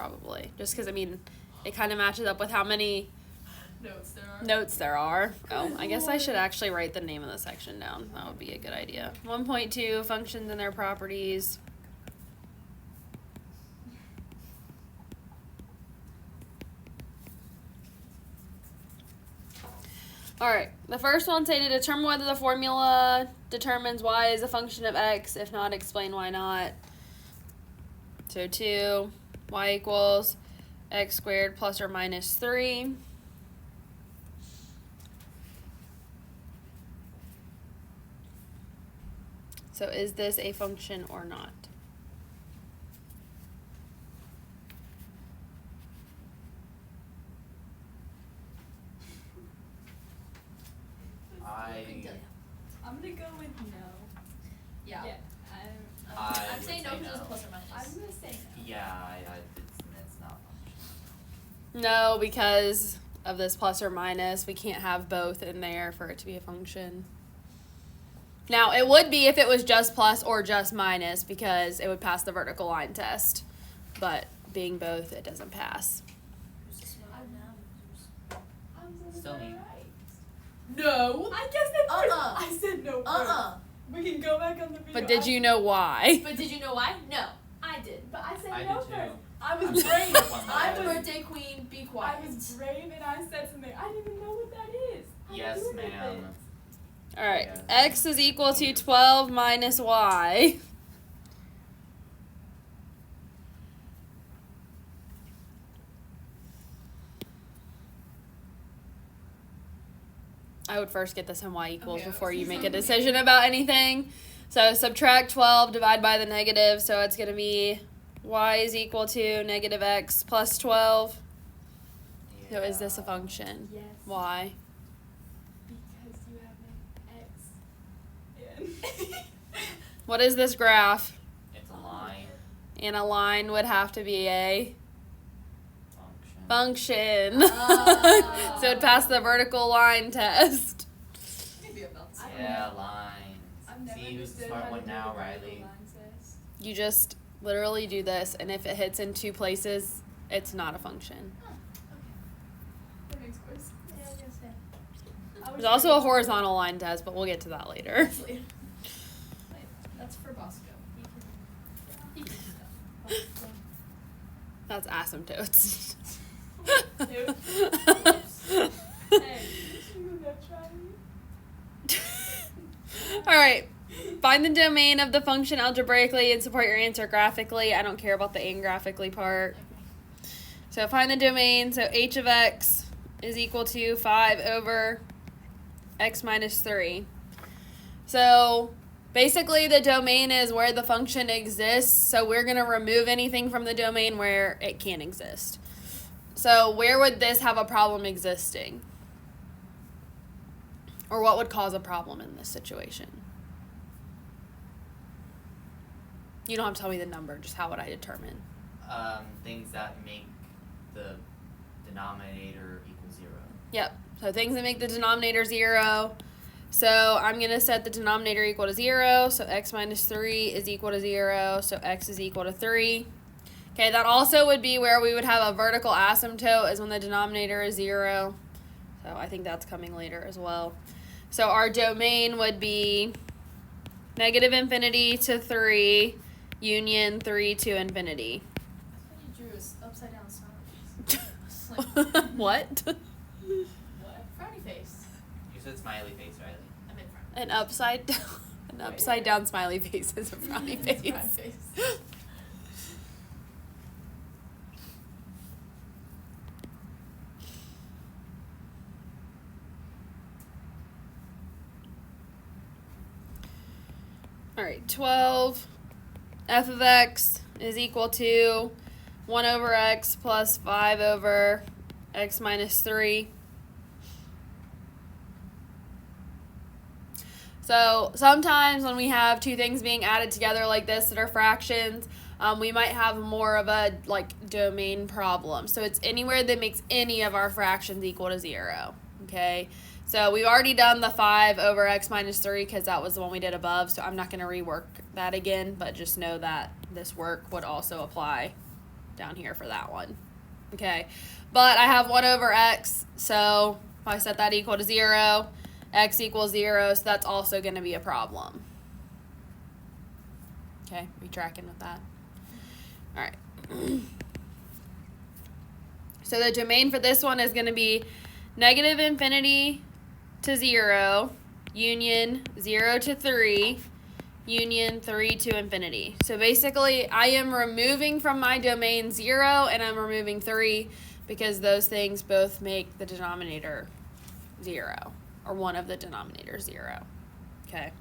probably. Just because, I mean, it kind of matches up with how many Notes there are. Oh, I guess I should actually write the name of the section down. That would be a good idea. 1.2, functions and their properties. Alright, the first one say to determine whether the formula determines y is a function of x. If not, explain why not. So 2, y equals x squared plus or minus 3. So is this a function or not? I'm gonna go with no. Yeah. I'm saying no because it's plus or minus. I'm gonna say no. Yeah, it's not functional. No, because of this plus or minus. We can't have both in there for it to be a function. Now, it would be if it was just plus or just minus because it would pass the vertical line test. But being both, it doesn't pass. Still me. No. I guess it. I said no first. We can go back on the video. But did you know why? But did you know why? No, I did. But I said I no did too. first. I was I'm brave. I'm Birthday queen, be quiet. I was brave and I said something. I didn't even know what that is. Yes, ma'am. Alright, Yes. x is equal to 12 minus y. I would first get this in y equals before you make a decision about anything. So subtract 12, divide by the negative, so it's going to be y is equal to negative x plus 12. So is this a function? Yes. Why? Because you have an X in. What is this graph? It's a line And a line would have to be a function. function. So it'd pass the vertical line test. Maybe about the same. Yeah, lines. I've never See who's the understood smart how to one do now, the vertical Riley? line test. You just literally do this, and if it hits in two places, it's not a function. That makes more sense. Yeah, I was gonna say. I was There's also a brave. horizontal line test, but we'll get to that later. Wait, that's for Bosco. He can do that. That's asymptotes. Hey, you should go try. Alright. Find the domain of the function algebraically and support your answer graphically. I don't care about the and graphically part. So find the domain. So h of x is equal to 5 over x minus 3. So basically the domain is where the function exists. So we're going to remove anything from the domain where it can't exist. So where would this have a problem existing? Or what would cause a problem in this situation? You don't have to tell me the number, just how would I determine? Things that make the denominator equal 0. Yep. So things that make the denominator 0. So I'm going to set the denominator equal to 0. So x minus 3 is equal to 0. So x is equal to 3. Okay, that also would be where we would have a vertical asymptote is when the denominator is 0. So I think that's coming later as well. So our domain would be negative infinity to 3, union 3 to infinity. I thought you drew a upside down smiley face. What? What? Frowny face. You said smiley face, Riley. I meant frowny. An upside down smiley face is a frowny face. Frowny face. Alright, 12 f of x is equal to 1 over x plus 5 over x minus 3. So sometimes when we have two things being added together like this that are fractions, we might have more of a domain problem. So it's anywhere that makes any of our fractions equal to 0. Okay. So we've already done the 5 over x minus 3 because that was the one we did above. So I'm not going to rework that again, but just know that this work would also apply down here for that one. Okay, but I have 1 over x, so if I set that equal to 0, x equals 0, so that's also going to be a problem. Okay, we tracking with that? All right. So the domain for this one is going to be negative infinity to 0, union 0 to 3, union 3 to infinity. So basically, I am removing from my domain 0 and I'm removing 3 because those things both make the denominator 0, or one of the denominators 0. Okay.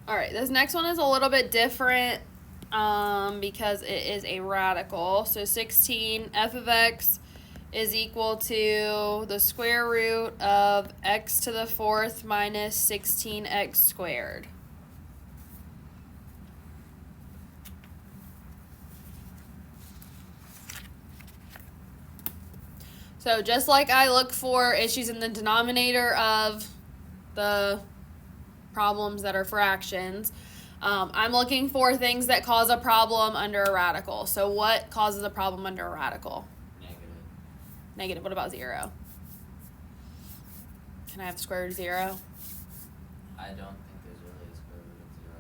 All right, this next one is a little bit different because it is a radical. So 16 f of x is equal to the square root of x to the 4th minus 16x squared. So just like I look for issues in the denominator of the problems that are fractions, I'm looking for things that cause a problem under a radical. So what causes a problem under a radical? Negative. What about 0? Can I have the square root of 0? I don't think there's really a square root of 0.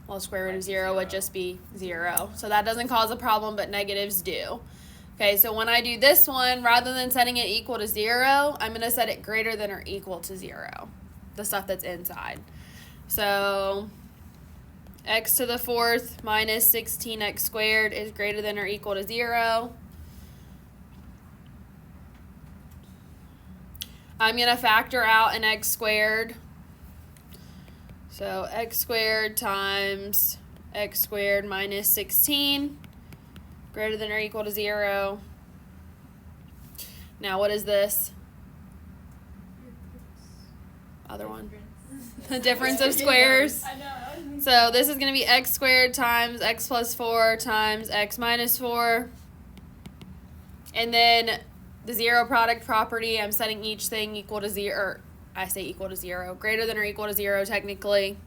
Well, square root of 0 would just be 0. So that doesn't cause a problem, but negatives do. Okay, so when I do this one, rather than setting it equal to 0, I'm going to set it greater than or equal to 0, the stuff that's inside. So x to the 4th minus 16x squared is greater than or equal to 0. I'm going to factor out an x squared. So x squared times x squared minus 16 greater than or equal to 0. Now what is this? Other one. The difference of squares. I know. So this is going to be x squared times x plus 4 times x minus 4. And then the 0 product property, I'm setting each thing equal to 0. Or I say equal to 0. Greater than or equal to 0 technically.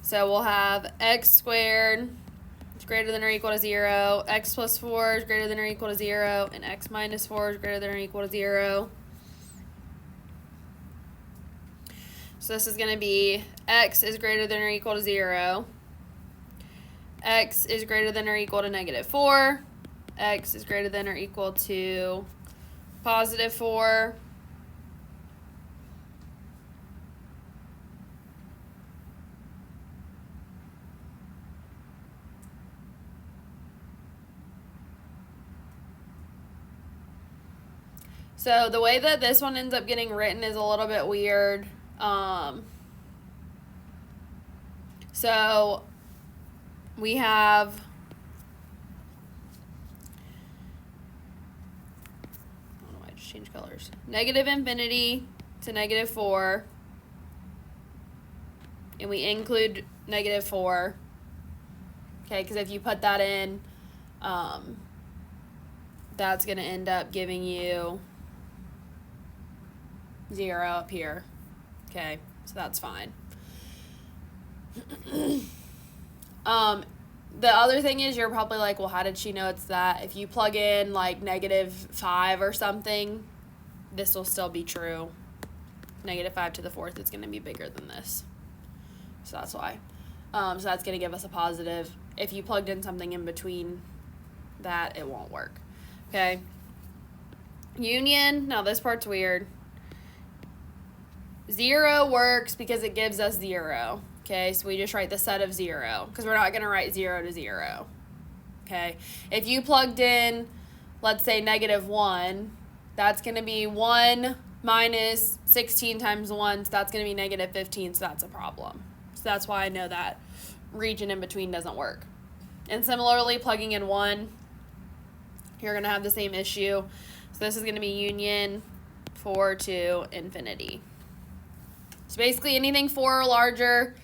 So we'll have x squared is greater than or equal to 0. X plus 4 is greater than or equal to 0. And x minus 4 is greater than or equal to 0. So this is going to be x is greater than or equal to 0. X is greater than or equal to negative 4. X is greater than or equal to positive 4. So the way that this one ends up getting written is a little bit weird. So we have I don't know why I just changed colors. Negative infinity to negative 4. And we include negative 4. Okay, because if you put that in, that's going to end up giving you 0 up here. Okay, so that's fine. The other thing is you're probably like, well, how did she know it's that? If you plug in like negative 5 or something, this will still be true. Negative 5 to the 4th is going to be bigger than this. So that's why. So that's going to give us a positive. If you plugged in something in between that, it won't work. Okay. Union. Now this part's weird. 0 works because it gives us 0. Okay, so we just write the set of 0 because we're not going to write 0 to 0. Okay, if you plugged in, let's say negative 1, that's going to be 1 minus 16 times 1, so that's going to be negative 15, so that's a problem. So that's why I know that region in between doesn't work. And similarly, plugging in 1, you're going to have the same issue. So this is going to be union 4 to infinity. So basically anything 4 or larger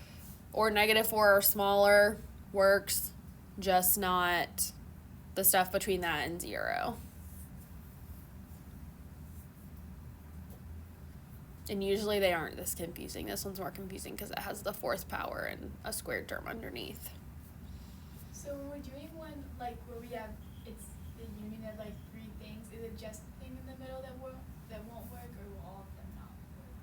or negative 4 or smaller works, just not the stuff between that and 0. And usually they aren't this confusing. This one's more confusing because it has the fourth power and a squared term underneath. So when we're doing one like where we have it's the union of like three things, is it just the thing in the middle that won't work, or will all of them not work?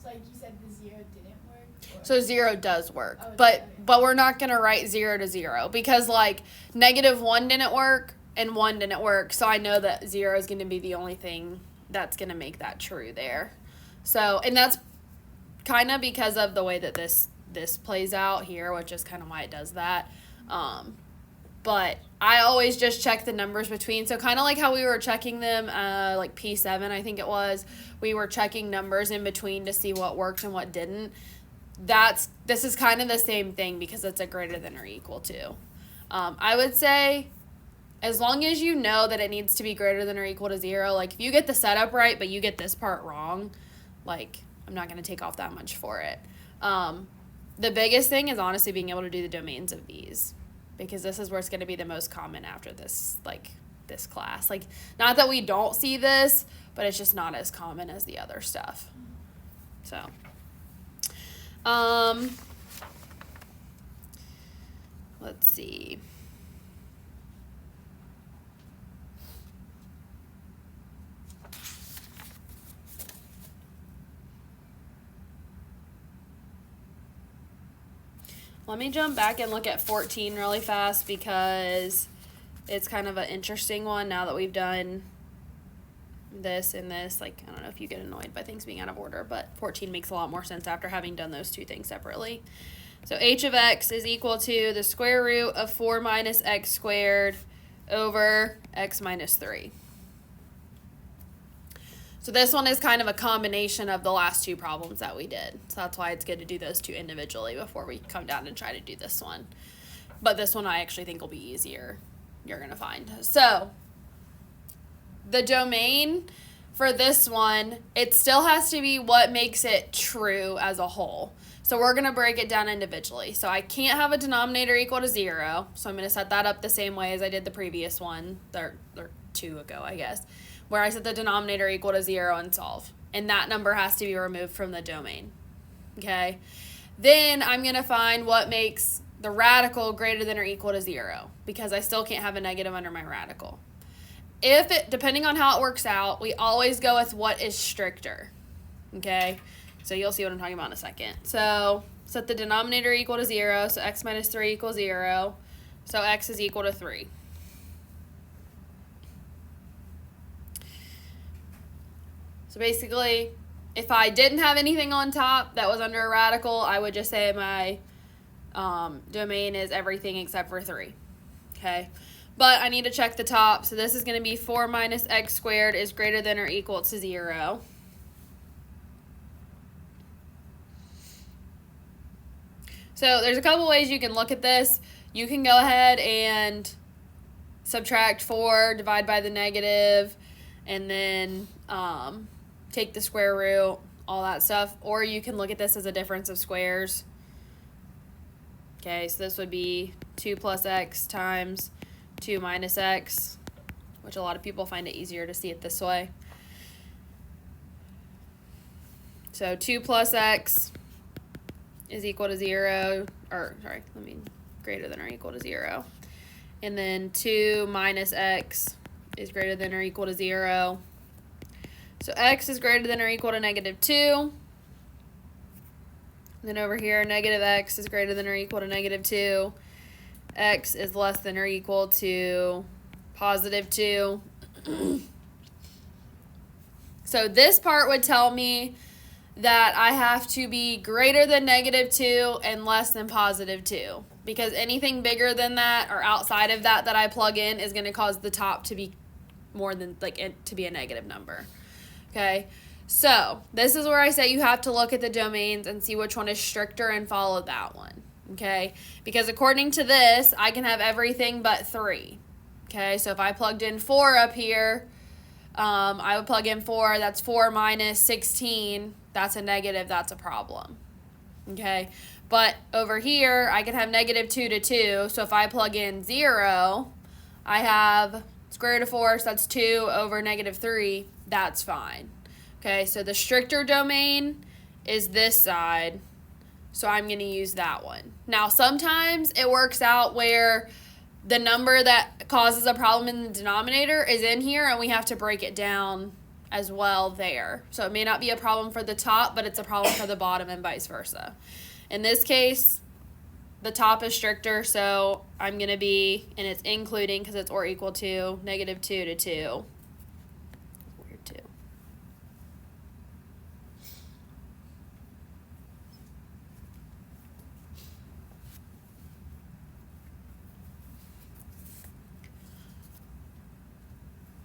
So like you said, the 0 didn't work. Or? So 0 does work, Oh, but okay. but we're not gonna write 0 to 0 because like -1 didn't work and 1 didn't work. So I know that 0 is gonna be the only thing that's gonna make that true there. So and that's kind of because of the way that this plays out here, which is kind of why it does that. But I always just check the numbers between. So kind of like how we were checking them, like P7, I think it was. We were checking numbers in between to see what worked and what didn't. This is kind of the same thing because it's a greater than or equal to. I would say as long as you know that it needs to be greater than or equal to 0, like if you get the setup right but you get this part wrong, like I'm not going to take off that much for it. The biggest thing is honestly being able to do the domains of these, because this is where it's going to be the most common after this, like this class. Like, not that we don't see this, but it's just not as common as the other stuff. So, let's see. Let me jump back and look at 14 really fast because it's kind of an interesting one now that we've done this and this. Like, I don't know if you get annoyed by things being out of order, but 14 makes a lot more sense after having done those two things separately. So h of x is equal to the square root of 4 minus x squared over x minus 3. So this one is kind of a combination of the last two problems that we did. So that's why it's good to do those two individually before we come down and try to do this one. But this one I actually think will be easier, you're going to find. So the domain for this one, it still has to be what makes it true as a whole. So we're going to break it down individually. So I can't have a denominator equal to 0. So I'm going to set that up the same way as I did the previous one, or 2 ago, I guess, where I set the denominator equal to 0 and solve. And that number has to be removed from the domain. Okay? Then I'm going to find what makes the radical greater than or equal to 0, because I still can't have a negative under my radical. Depending on how it works out, we always go with what is stricter. Okay? So you'll see what I'm talking about in a second. So set the denominator equal to 0, so x minus 3 equals 0. So x is equal to 3. So basically, if I didn't have anything on top that was under a radical, I would just say my domain is everything except for 3. Okay? But I need to check the top. So this is going to be 4 minus x squared is greater than or equal to 0. So there's a couple ways you can look at this. You can go ahead and subtract 4, divide by the negative, and then take the square root, all that stuff. Or you can look at this as a difference of squares. Okay, so this would be 2 plus x times 2 minus x, which a lot of people find it easier to see it this way. So 2 plus x is equal to 0, or sorry, greater than or equal to 0. And then 2 minus x is greater than or equal to 0. So x is greater than or equal to negative 2. Then over here, negative x is greater than or equal to negative 2. X is less than or equal to positive 2. So this part would tell me that I have to be greater than negative 2 and less than positive 2. Because anything bigger than that or outside of that I plug in is going to cause the top to be more than, to be a negative number. Okay? So this is where I say you have to look at the domains and see which one is stricter and follow that one. Okay? Because according to this, I can have everything but 3. Okay? So if I plugged in 4 up here, I would plug in 4. That's 4 minus 16. That's a negative. That's a problem. Okay? But over here, I can have negative 2 to 2. So if I plug in 0, I have square root of 4. So that's 2 over negative 3. That's fine. Okay, so the stricter domain is this side. So I'm going to use that one. Now, sometimes it works out where the number that causes a problem in the denominator is in here and we have to break it down as well there. So it may not be a problem for the top, but it's a problem for the bottom and vice versa. In this case, the top is stricter, so I'm going to be, and it's including because it's or equal to -2 to 2. Weird 2.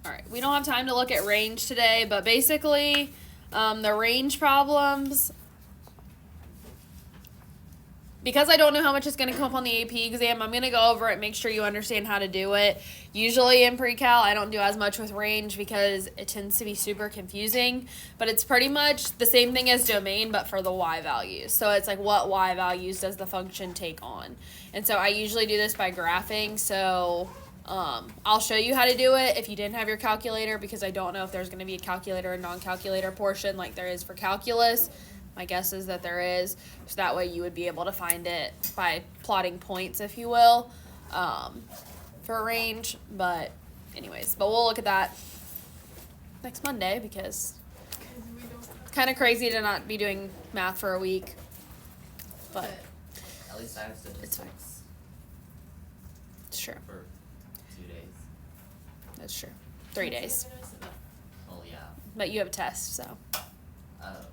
All right, we don't have time to look at range today, but basically the range problems, because I don't know how much is going to come up on the AP exam, I'm going to go over it, make sure you understand how to do it. Usually in pre-cal, I don't do as much with range because it tends to be super confusing, but it's pretty much the same thing as domain, but for the y values. So it's like, what y values does the function take on? And so I usually do this by graphing, so I'll show you how to do it if you didn't have your calculator, because I don't know if there's going to be a calculator and non-calculator portion like there is for calculus. My guess is that there is, so that way you would be able to find it by plotting points, if you will, for a range. But anyways, we'll look at that next Monday because it's kind of crazy to not be doing math for a week. But At least I have statistics it's true. for 2 days. That's true. 3 days. Oh yeah. But you have a test, so. Oh.